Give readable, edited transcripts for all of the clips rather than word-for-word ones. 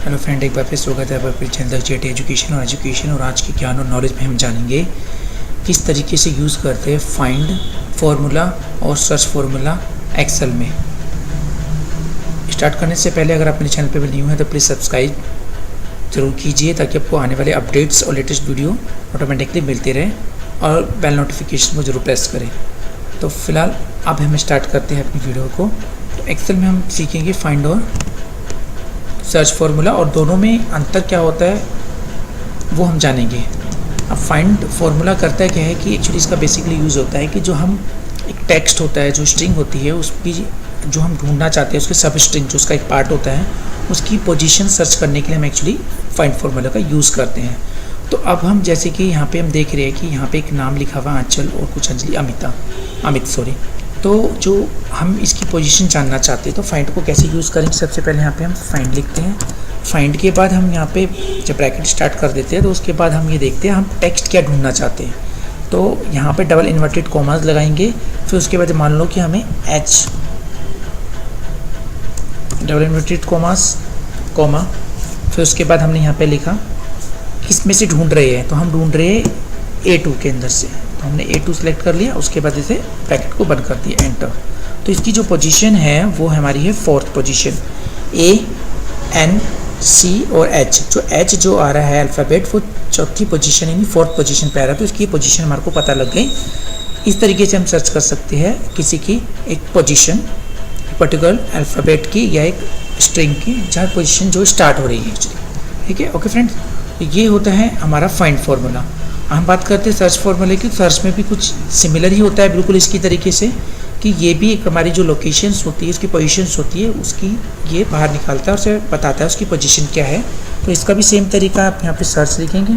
Hello friend, एक बार फिर स्वागत है आपके चैनल जेट एजुकेशन और आज के ज्ञान और नॉलेज में हम जानेंगे किस तरीके से यूज़ करते हैं फाइंड फार्मूला और सर्च फार्मूला एक्सेल में। स्टार्ट करने से पहले अगर आप मेरे चैनल पर न्यू हैं तो प्लीज़ सब्सक्राइब ज़रूर कीजिए ताकि आपको आने वाले अपडेट्स और लेटेस्ट वीडियो ऑटोमेटिकली मिलते रहें और बेल नोटिफिकेशन को ज़रूर प्रेस करें। तो फिलहाल अब हम स्टार्ट करते हैं अपनी वीडियो को। तो एक्सेल में हम सीखेंगे फाइंड और सर्च फार्मूला और दोनों में अंतर क्या होता है वो हम जानेंगे। अब फाइंड फार्मूला करता है क्या है कि एक्चुअली इसका बेसिकली यूज़ होता है कि जो हम एक टेक्स्ट होता है, जो स्ट्रिंग होती है, उस भी जो हम ढूंढना चाहते हैं उसके सब स्ट्रिंग जो उसका एक पार्ट होता है उसकी पोजीशन सर्च करने के लिए हम एक्चुअली फाइंड फार्मूला का यूज़ करते हैं। तो अब हम जैसे कि यहाँ पे हम देख रहे हैं कि यहाँ पे एक नाम लिखा हुआ आंचल और कुछ अंजलि अमित। तो जो हम इसकी पोजीशन जानना चाहते हैं तो फाइंड को कैसे यूज़ करेंगे। सबसे पहले यहाँ पे हम फाइंड लिखते हैं। फाइंड के बाद हम यहाँ पे जब ब्रैकेट स्टार्ट कर देते हैं तो उसके बाद हम ये देखते हैं हम टेक्स्ट क्या ढूंढना चाहते हैं। तो यहाँ पे डबल इन्वर्टेड कॉमास लगाएंगे। फिर उसके बाद मान लो कि हमें H double inverted commas comma, फिर उसके बाद हमने यहाँ पे लिखा किस में से ढूंढ रहे हैं। तो हम ढूंढ रहे हैं A2 के अंदर से, तो हमने A2 सेलेक्ट कर लिया। उसके बाद इसे ब्रैकेट को बंद कर दिया, एंटर। तो इसकी जो पोजीशन है वो हमारी है fourth position. A, N, C और H, जो H जो आ रहा है अल्फ़ाबेट वो चौथी पोजीशन यानी फोर्थ पोजीशन पे आ रहा है। तो इसकी पोजीशन हमारे को पता लग गई। इस तरीके से हम सर्च कर सकते हैं किसी की एक पोजीशन पर्टिकुलर अल्फ़ाबेट की या एक स्ट्रिंग की जहाँ पोजीशन जो स्टार्ट हो रही है एक्चुअली। ठीक है, ओके फ्रेंड्स, ये होता है हमारा फाइंड फार्मूला। हम बात करते हैं सर्च फार्मूले की। सर्च में भी कुछ सिमिलर ही होता है बिल्कुल इसकी तरीके से कि ये भी एक हमारी जो लोकेशंस होती है, उसकी पोजीशंस होती है, उसकी ये बाहर निकालता है, उसे बताता है उसकी पोजीशन क्या है। तो इसका भी सेम तरीका आप यहाँ पे सर्च लिखेंगे।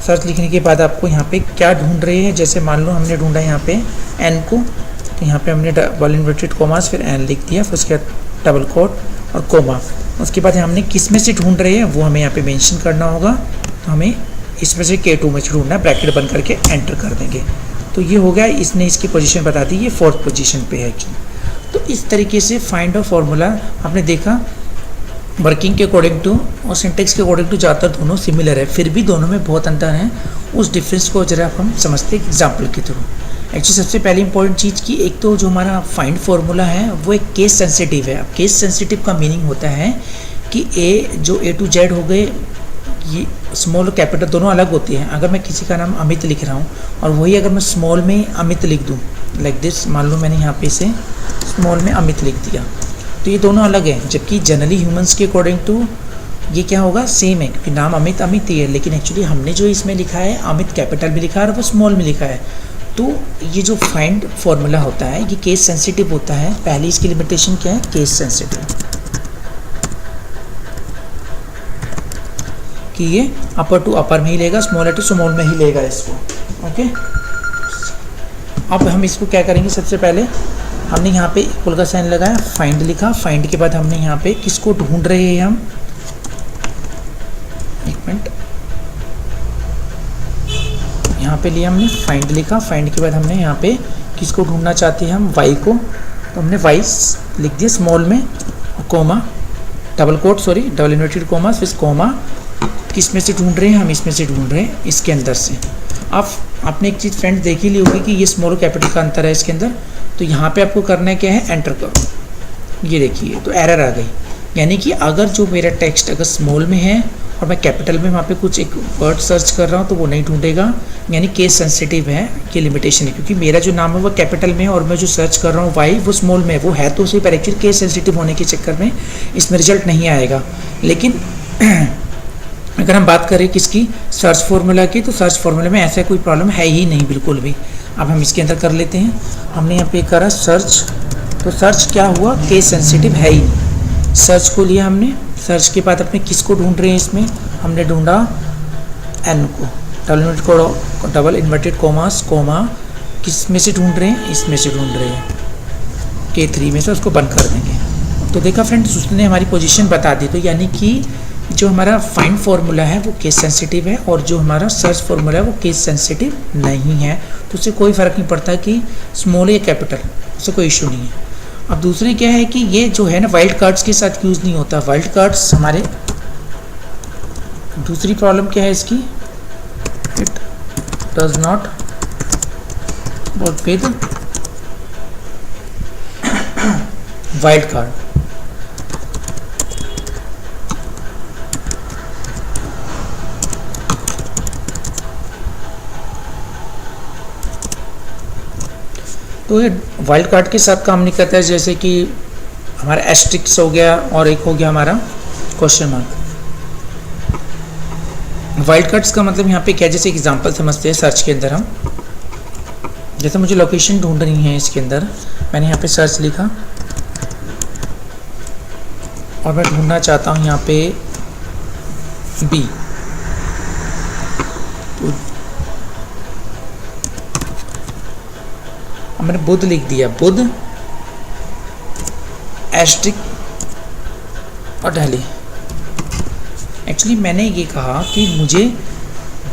सर्च लिखने के बाद आपको यहाँ पे क्या ढूंढ रहे हैं, जैसे मान लो हमने ढूंढा यहाँ पे एन को, तो यहाँ पे हमने डबल इन्वर्टेड कॉमास फिर एन लिख दिया, फिर उसके बाद डबल कोट और कोमा। उसके बाद हमने किस में से ढूंढ रहे हैं वो हमें यहाँ पे मेंशन करना होगा। तो हमें इसमें से K2 में से ढूंढना है, ब्रैकेट बंद करके एंटर कर देंगे। तो ये हो गया, इसने इसकी पोजीशन बता दी, ये फोर्थ पोजीशन पे है कि। तो इस तरीके से फाइंड और फार्मूला आपने देखा वर्किंग के अकॉर्डिंग टू और सिंटेक्स के अकॉर्डिंग टू ज़्यादातर दोनों सिमिलर है, फिर भी दोनों में बहुत अंतर है। उस डिफरेंस को जरा हम समझते हैं एग्जाम्पल के थ्रू। एक्चुअली सबसे पहली इंपॉर्टेंट चीज़ कि एक तो जो हमारा फाइंड फार्मूला है वो एक केस सेंसिटिव है। अब केस सेंसिटिव का मीनिंग होता है कि A to Z हो गए, ये स्मॉल और कैपिटल दोनों अलग होती हैं। अगर मैं किसी का नाम अमित लिख रहा हूँ और वही अगर मैं स्मॉल में अमित लिख दूँ लाइक दिस, मान लो मैंने यहाँ पे इसे स्मॉल में अमित लिख दिया, तो ये दोनों अलग हैं। जबकि जनरली ह्यूमंस के अकॉर्डिंग टू ये क्या होगा, सेम है, क्योंकि नाम अमित ही है, लेकिन एक्चुअली हमने जो इसमें लिखा है अमित कैपिटल में लिखा है और वो स्मॉल में लिखा है। तो ये जो फाइंड फार्मूला होता है ये केस सेंसिटिव होता है। पहली इसकी लिमिटेशन क्या है, केस सेंसिटिव, कि ये अपर टू अपर में ही लेगा, स्मॉल टू स्मॉल में ही लेगा इसको। ओके, अब हम इसको क्या करेंगे, सबसे पहले हमने यहाँ पे इक्वल का साइन लगाया, फाइंड लिखा। फाइंड के बाद हमने यहाँ पे किसको ढूंढ रहे हैं हम, एक मिनट, यहाँ पे लिया हमने फाइंड लिखा। फाइंड के बाद हमने यहाँ पे किसको ढूंढना चाहते हैं हम, वाई को, तो हमने वाई लिख दिया स्मॉल में, comma double quote double inverted comma, फिर कोमा। किस में से ढूंढ रहे हैं हम, इसमें से ढूंढ रहे हैं, इसके अंदर से। अब आपने एक चीज़ फ्रेंड देख ही ली होगी कि ये स्मॉल और कैपिटल का अंतर है इसके अंदर। तो यहाँ पे आपको करना है क्या है, एंटर करो। ये देखिए तो एरर आ गई, यानी कि अगर जो मेरा टेक्स्ट अगर स्मॉल में है और मैं कैपिटल में वहाँ पे कुछ एक वर्ड सर्च कर रहा हूँ तो वो नहीं ढूंढेगा, यानी केस सेंसिटिव है, ये लिमिटेशन है। क्योंकि मेरा जो नाम है वो कैपिटल में है और मैं जो सर्च कर रहा हूँ वाई वो स्मॉल में है, वो है तो सही, पर एक्चुअली केस सेंसिटिव होने के चक्कर में इसमें रिजल्ट नहीं आएगा। लेकिन अगर हम बात करें किसकी, सर्च फार्मूला की, तो सर्च फार्मूला में ऐसा कोई प्रॉब्लम है ही नहीं बिल्कुल भी। अब हम इसके अंदर कर लेते हैं। हमने यहाँ पे करा सर्च, तो सर्च क्या हुआ, केस सेंसिटिव है ही नहीं। सर्च को लिया हमने, सर्च के बाद अपने किसको ढूंढ रहे हैं, इसमें हमने ढूंढा एन को, डबल इन्वर्टेड कॉमास कोमा। किस में से ढूंढ रहे हैं, इसमें से ढूंढ रहे हैं, K3 में से, उसको बंद कर देंगे। तो देखा फ्रेंड्स, उसने हमारी पोजीशन बता दी। तो यानी कि जो हमारा फाइंड फार्मूला है वो केस सेंसिटिव है और जो हमारा सर्च फार्मूला है वो केस सेंसिटिव नहीं है। तो उससे कोई फ़र्क नहीं पड़ता कि स्मॉल या कैपिटल, उससे कोई इशू नहीं है। अब दूसरी क्या है कि ये जो है ना वाइल्ड कार्ड्स के साथ यूज़ नहीं होता। वाइल्ड कार्ड्स हमारे दूसरी प्रॉब्लम क्या है इसकी, it does not work with wild card. तो ये वाइल्ड कार्ड के साथ काम नहीं करता है, जैसे कि हमारा एस्ट्रिक्स हो गया और एक हो गया हमारा क्वेश्चन मार्क। वाइल्ड कार्ड्स का मतलब यहाँ पे क्या, जैसे एग्जांपल समझते हैं सर्च के अंदर हम, जैसे मुझे लोकेशन ढूंढनी है इसके अंदर, मैंने यहाँ पे सर्च लिखा और मैं ढूंढना चाहता हूँ यहाँ पे बी, तो मैंने बुध लिख दिया, बुध एस्ट्रिक और दिल्ली। एक्चुअली मैंने ये कहा कि मुझे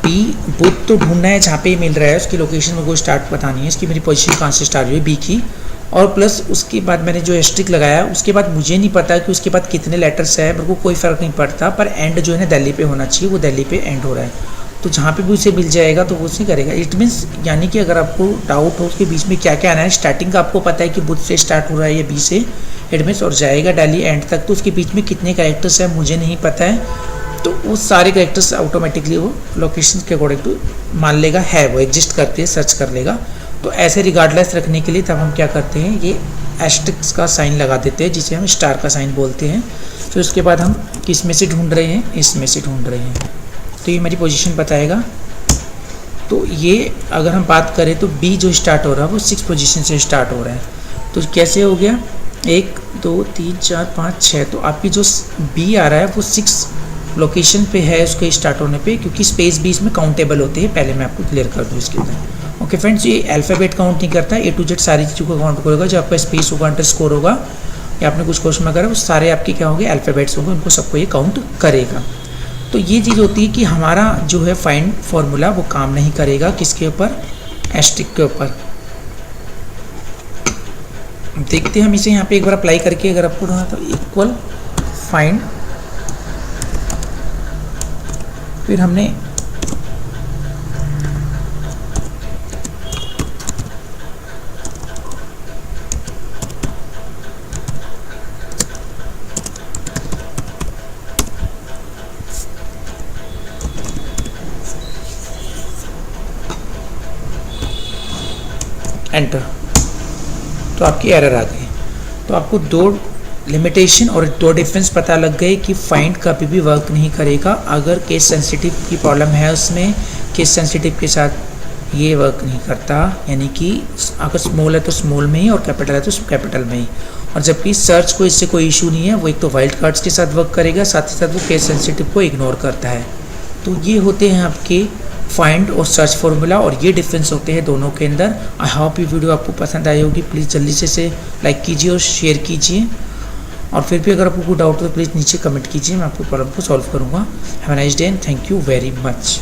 बी बुध तो ढूंढना है जहाँ पे मिल रहा है, उसकी लोकेशन मेरे को स्टार्ट बतानी है, इसकी मेरी पोजीशन कहाँ से स्टार्ट हुई बी की, और प्लस उसके बाद मैंने जो एस्ट्रिक लगाया उसके बाद मुझे नहीं पता कि उसके बाद कितने लेटर्स है, मेरे को कोई फ़र्क नहीं पड़ता, पर एंड जो है ना दिल्ली पे होना चाहिए, वो दिल्ली पे एंड हो रहा है, तो जहाँ पे भी उसे मिल जाएगा तो वो उसे करेगा। इट मीन्स यानी कि अगर आपको डाउट हो उसके बीच में क्या क्या आना है, स्टार्टिंग का आपको पता है कि बुध से स्टार्ट हो रहा है या बी से, इट मीन्स और जाएगा दिल्ली एंड तक, तो उसके बीच में कितने कैरेक्टर्स हैं मुझे नहीं पता है, तो वो सारे कैरेक्टर्स ऑटोमेटिकली वो लोकेशन के अकॉर्डिंग टू मान लेगा, है वो एग्जिस्ट करते हैं, सर्च कर लेगा। तो ऐसे रिगार्डलेस रखने के लिए तब हम क्या करते हैं, ये एस्ट्रिक्स का साइन लगा देते हैं जिसे हम स्टार का साइन बोलते हैं। फिर उसके बाद हम किस में से ढूंढ रहे हैं, इसमें से ढूंढ रहे हैं, तो ये मेरी पोजीशन बताएगा। तो ये अगर हम बात करें तो बी जो स्टार्ट हो रहा है वो 6 पोजीशन से स्टार्ट हो रहा है, तो कैसे हो गया 1 2 3 4 5 6, तो आपकी जो बी आ रहा है वो 6 लोकेशन पे है उसके स्टार्ट होने पे, क्योंकि स्पेस बी इसमें काउंटेबल होते हैं, पहले मैं आपको क्लियर कर दूँ इसके अंदर। ओके फ्रेंड्स, ये अल्फ़ाबेट काउंट नहीं करता, A to Z सारी चीज़ों को काउंट करेगा, जो आपका स्पेस होगा अंडरस्कोर होगा या आपने कुछ क्वेश्चन करा वो सारे आपके क्या होंगे अल्फ़ाबेट्स होंगे, उनको सबको ये काउंट करेगा। तो ये चीज़ होती है कि हमारा जो है फाइंड फार्मूला वो काम नहीं करेगा किसके ऊपर, एस्ट्रिक के ऊपर। देखते हैं हम इसे यहाँ पे एक बार अप्लाई करके, अगर आपको ढूंढना तो इक्वल फाइंड, फिर हमने एंटर, तो आपकी एरर आ गई। तो आपको 2 लिमिटेशन और 2 डिफरेंस पता लग गए कि फाइंड कभी भी वर्क नहीं करेगा अगर केस सेंसिटिव की प्रॉब्लम है, उसमें केस सेंसिटिव के साथ ये वर्क नहीं करता, यानी कि अगर स्मॉल है तो स्मॉल में ही और कैपिटल है तो कैपिटल में ही, और जबकि सर्च को इससे कोई इशू नहीं है, वो एक तो वाइल्ड कार्ड्स के साथ वर्क करेगा, साथ ही साथ वो केस सेंसिटिव को इग्नोर करता है। तो ये होते हैं आपके फाइंड और सर्च फार्मूला, और ये डिफरेंस होते हैं दोनों के अंदर। आई होप ये वीडियो आपको पसंद आई होगी, प्लीज़ जल्दी से इसे लाइक कीजिए और शेयर कीजिए, और फिर भी अगर आपको कोई डाउट हो तो प्लीज़ नीचे कमेंट कीजिए, मैं आपको प्रॉब्लम को सॉल्व करूँगा। Have a nice day and thank you very much.